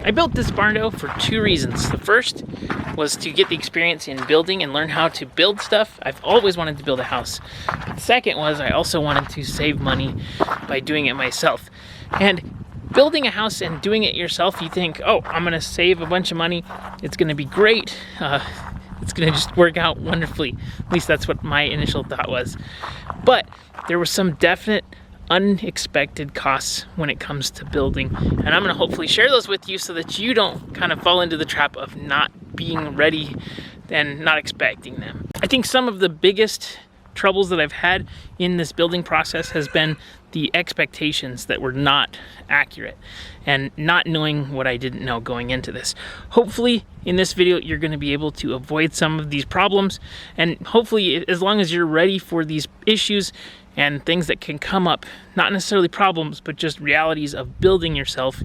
I built this Barndo for two reasons. The first was to get the experience in building and learn how to build stuff. I've always wanted to build a house. But the second was I also wanted to save money by doing it myself. And building a house and doing it yourself, you think, oh, I'm gonna save a bunch of money. It's gonna be great. It's gonna just work out wonderfully. At least that's what my initial thought was. But there were some definite unexpected costs when it comes to building, and I'm going to hopefully share those with you so that you don't kind of fall into the trap of not being ready and not expecting them. I think some of the biggest troubles that I've had in this building process has been the expectations that were not accurate and not knowing what I didn't know going into this. Hopefully in this video you're going to be able to avoid some of these problems, and hopefully as long as you're ready for these issues and things that can come up, not necessarily problems, but just realities of building yourself,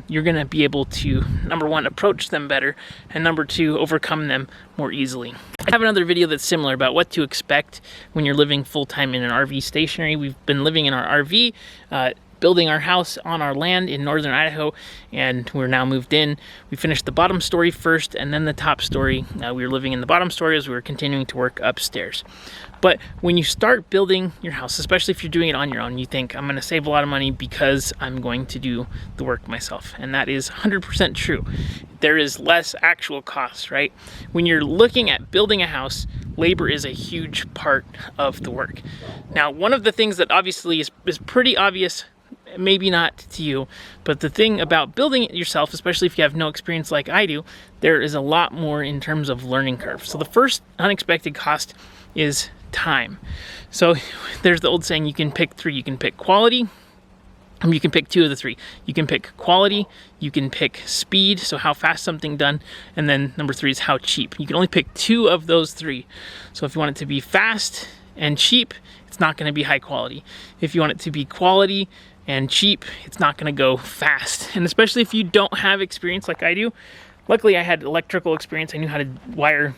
you're gonna be able to, number one, approach them better, and number two, overcome them more easily. I have another video that's similar about what to expect when you're living full-time in an RV stationary. We've been living in our RV, building our house on our land in northern Idaho, and we're now moved in. We finished the bottom story first and then the top story. We were living in the bottom story as we were continuing to work upstairs. But when you start building your house, especially if you're doing it on your own, you think, I'm gonna save a lot of money because I'm going to do the work myself. And that is 100% true. There is less actual cost, right? When you're looking at building a house, labor is a huge part of the work. Now, one of the things that obviously is pretty obvious, maybe not to you, but the thing about building it yourself, especially if you have no experience like I do, there is a lot more in terms of learning curve. So the first unexpected cost is time. So there's the old saying, you can pick three. You can pick quality, you can pick two of the three. You can pick quality, you can pick speed, so how fast something done, and then number three is how cheap. You can only pick two of those three. So if you want it to be fast and cheap, it's not going to be high quality. If you want it to be quality and cheap, it's not going to go fast. And especially if you don't have experience like I do. Luckily I had electrical experience. I knew how to wire,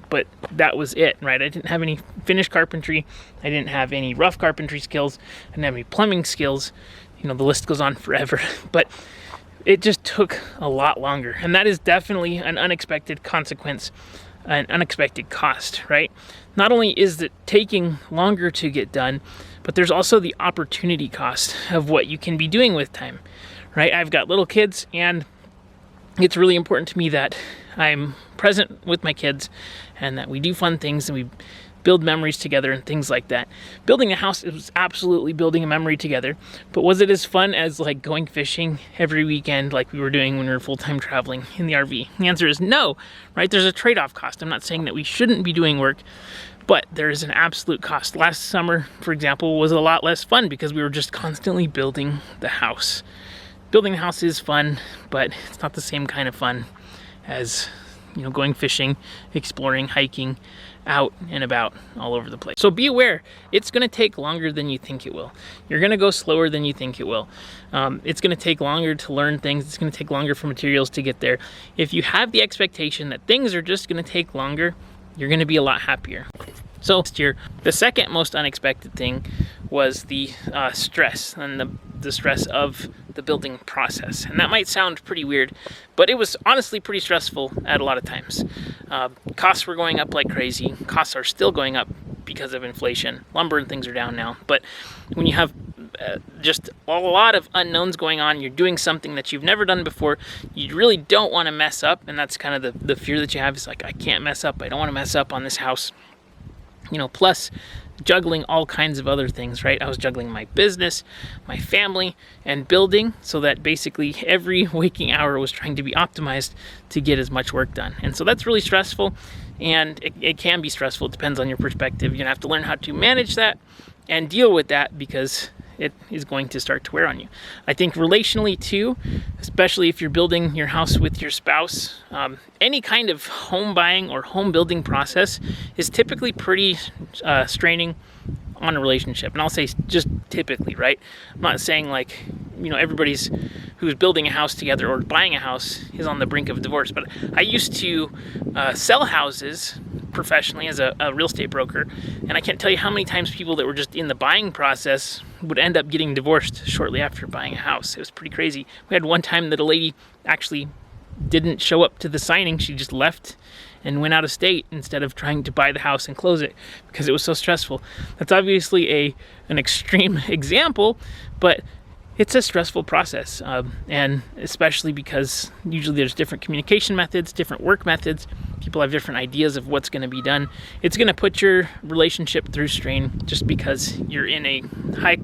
but that was it, right? I didn't have any finished carpentry. I didn't have any rough carpentry skills. I didn't have any plumbing skills. You know, the list goes on forever. But it just took a lot longer. And that is definitely an unexpected consequence, an unexpected cost, right? Not only is it taking longer to get done, but there's also the opportunity cost of what you can be doing with time, right? I've got little kids, and it's really important to me that I'm present with my kids and that we do fun things and we build memories together and things like that. Building a house is absolutely building a memory together, but was it as fun as like going fishing every weekend like we were doing when we were full-time traveling in the RV? The answer is no, right? There's a trade-off cost. I'm not saying that we shouldn't be doing work, but there is an absolute cost. Last summer, for example, was a lot less fun because we were just constantly building the house. Building the house is fun, but it's not the same kind of fun as, you know, going fishing, exploring, hiking, out and about all over the place. So be aware, it's gonna take longer than you think it will. You're gonna go slower than you think it will. It's gonna take longer to learn things. It's gonna take longer for materials to get there. If you have the expectation that things are just gonna take longer, you're gonna be a lot happier. So last year, the second most unexpected thing was the stress and the stress of the building process. And that might sound pretty weird, but it was honestly pretty stressful at a lot of times. Costs were going up like crazy. Costs are still going up because of inflation. Lumber and things are down now. But when you have just a lot of unknowns going on, you're doing something that you've never done before, you really don't want to mess up. And that's kind of the fear that you have, is like, I can't mess up. I don't want to mess up on this house. You know, plus juggling all kinds of other things, right? I was juggling my business, my family, and building, so that basically every waking hour was trying to be optimized to get as much work done. And so that's really stressful, and it can be stressful. It depends on your perspective. You're gonna have to learn how to manage that and deal with that, because it is going to start to wear on you. I think relationally too, especially if you're building your house with your spouse, any kind of home buying or home building process is typically pretty straining on a relationship. And I'll say just typically, right? I'm not saying like, you know, everybody's who's building a house together or buying a house is on the brink of divorce, but I used to sell houses professionally as a real estate broker, and I can't tell you how many times people that were just in the buying process would end up getting divorced shortly after buying a house. It was pretty crazy. We had one time that a lady actually didn't show up to the signing. She just left and went out of state instead of trying to buy the house and close it because it was so stressful. That's obviously an extreme example, but it's a stressful process, and especially because usually there's different communication methods, different work methods. People have different ideas of what's going to be done. It's going to put your relationship through strain just because you're in a high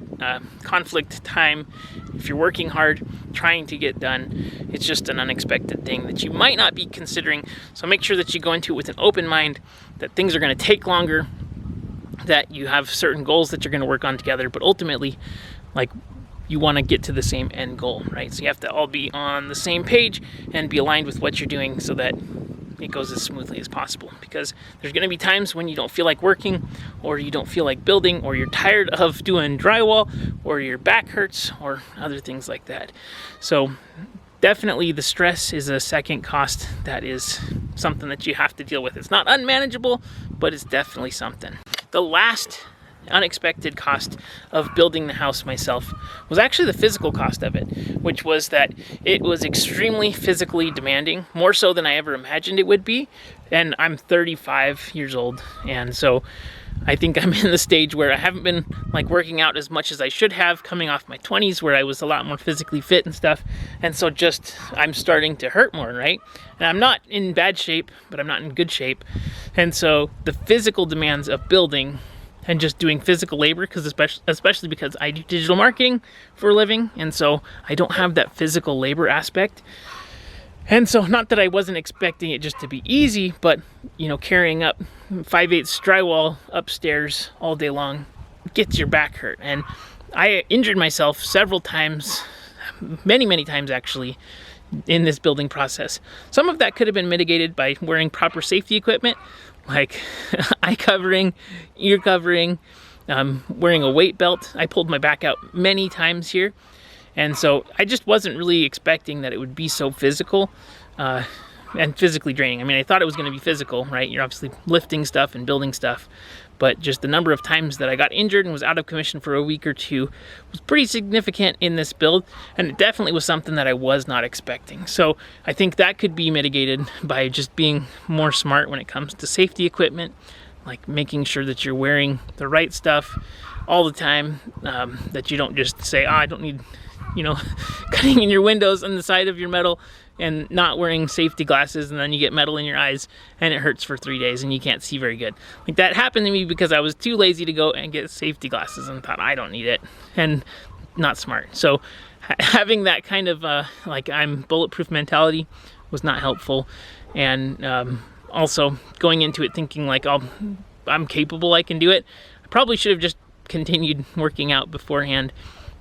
conflict time. If you're working hard, trying to get done, it's just an unexpected thing that you might not be considering. So make sure that you go into it with an open mind, that things are going to take longer, that you have certain goals that you're going to work on together, but ultimately, like, you want to get to the same end goal, right? So you have to all be on the same page and be aligned with what you're doing so that it goes as smoothly as possible, because there's going to be times when you don't feel like working, or you don't feel like building, or you're tired of doing drywall, or your back hurts, or other things like that. So definitely the stress is a second cost that is something that you have to deal with. It's not unmanageable, but it's definitely something. The last unexpected cost of building the house myself was actually the physical cost of it, which was that it was extremely physically demanding, more so than I ever imagined it would be. And I'm 35 years old, and so I think I'm in the stage where I haven't been like working out as much as I should have, coming off my 20s where I was a lot more physically fit and stuff. And so just I'm starting to hurt more, right? And I'm not in bad shape, but I'm not in good shape. And so the physical demands of building and just doing physical labor, because especially because I do digital marketing for a living, and so I don't have that physical labor aspect. And so not that I wasn't expecting it just to be easy, but carrying up 5/8 drywall upstairs all day long gets your back hurt. And I injured myself several times, many times actually, in this building process. Some of that could have been mitigated by wearing proper safety equipment, like eye covering, ear covering, wearing a weight belt. I pulled my back out many times here. And so I just wasn't really expecting that it would be so physical and physically draining. I mean, I thought it was going to be physical, right? You're obviously lifting stuff and building stuff, but just the number of times that I got injured and was out of commission for a week or two was pretty significant in this build, and it definitely was something that I was not expecting. So I think that could be mitigated by just being more smart when it comes to safety equipment, like making sure that you're wearing the right stuff all the time, that you don't just say, I don't need, cutting in your windows on the side of your metal and not wearing safety glasses, and then you get metal in your eyes and it hurts for 3 days and you can't see very good. Like, that happened to me because I was too lazy to go and get safety glasses and thought I don't need it, and not smart. So having that kind of I'm bulletproof mentality was not helpful. And also going into it thinking like I'm capable, I can do it. I probably should have just continued working out beforehand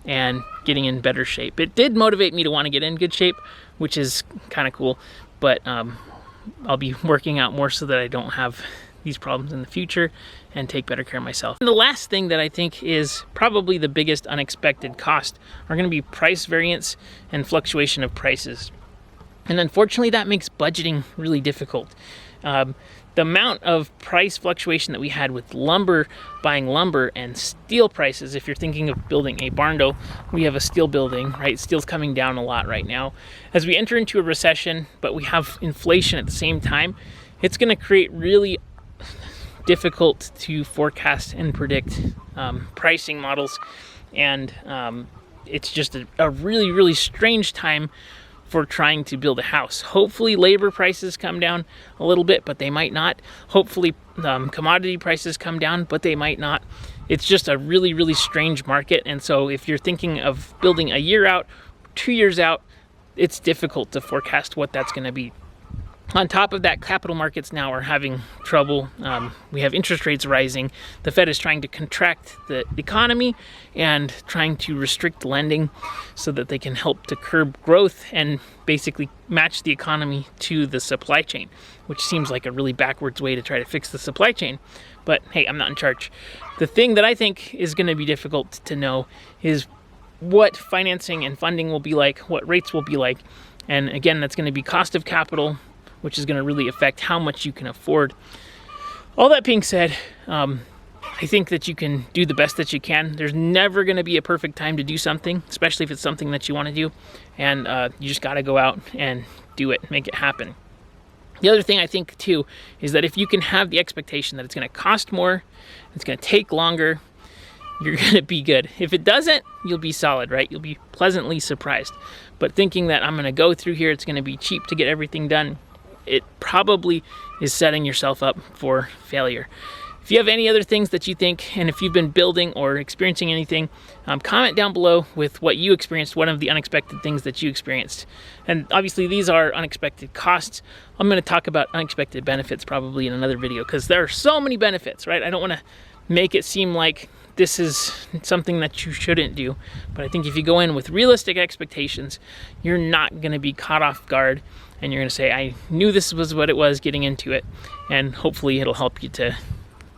and getting in better shape. It did motivate me to want to get in good shape, which is kind of cool, but I'll be working out more so that I don't have these problems in the future and take better care of myself. And the last thing that I think is probably the biggest unexpected cost are going to be price variance and fluctuation of prices. And unfortunately, that makes budgeting really difficult. The amount of price fluctuation that we had with buying lumber and steel prices, if you're thinking of building a Barndo, we have a steel building, right? Steel's coming down a lot right now. As we enter into a recession, but we have inflation at the same time, it's going to create really difficult to forecast and predict pricing models. And it's just a really strange time for trying to build a house. Hopefully labor prices come down a little bit, but they might not. Hopefully commodity prices come down, but they might not. It's just a really strange market. And so if you're thinking of building a year out, 2 years out, it's difficult to forecast what that's going to be. On top of that, capital markets now are having trouble. We have interest rates rising. The Fed is trying to contract the economy and trying to restrict lending so that they can help to curb growth and basically match the economy to the supply chain, which seems like a really backwards way to try to fix the supply chain. But hey, I'm not in charge. The thing that I think is going to be difficult to know is what financing and funding will be like, what rates will be like. And again, that's going to be cost of capital, which is going to really affect how much you can afford. all that being said, I think that you can do the best that you can. There's never going to be a perfect time to do something, especially if it's something that you want to do. And you just got to go out and do it, make it happen. The other thing I think too is that if you can have the expectation that it's going to cost more, it's going to take longer, you're going to be good. If it doesn't, you'll be solid, right? You'll be pleasantly surprised. But thinking that I'm going to go through here, it's going to be cheap to get everything done, it probably is setting yourself up for failure. If you have any other things that you think, and if you've been building or experiencing anything, comment down below with what you experienced, one of the unexpected things that you experienced. And obviously these are unexpected costs. I'm going to talk about unexpected benefits probably in another video, because there are so many benefits, right? I don't want to make it seem like this is something that you shouldn't do. But I think if you go in with realistic expectations, you're not going to be caught off guard, and you're going to say, I knew this was what it was getting into it, and hopefully it'll help you to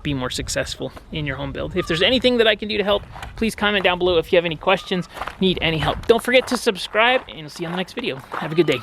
be more successful in your home build. If there's anything that I can do to help, please comment down below if you have any questions, need any help. Don't forget to subscribe, and I'll see you on the next video. Have a good day.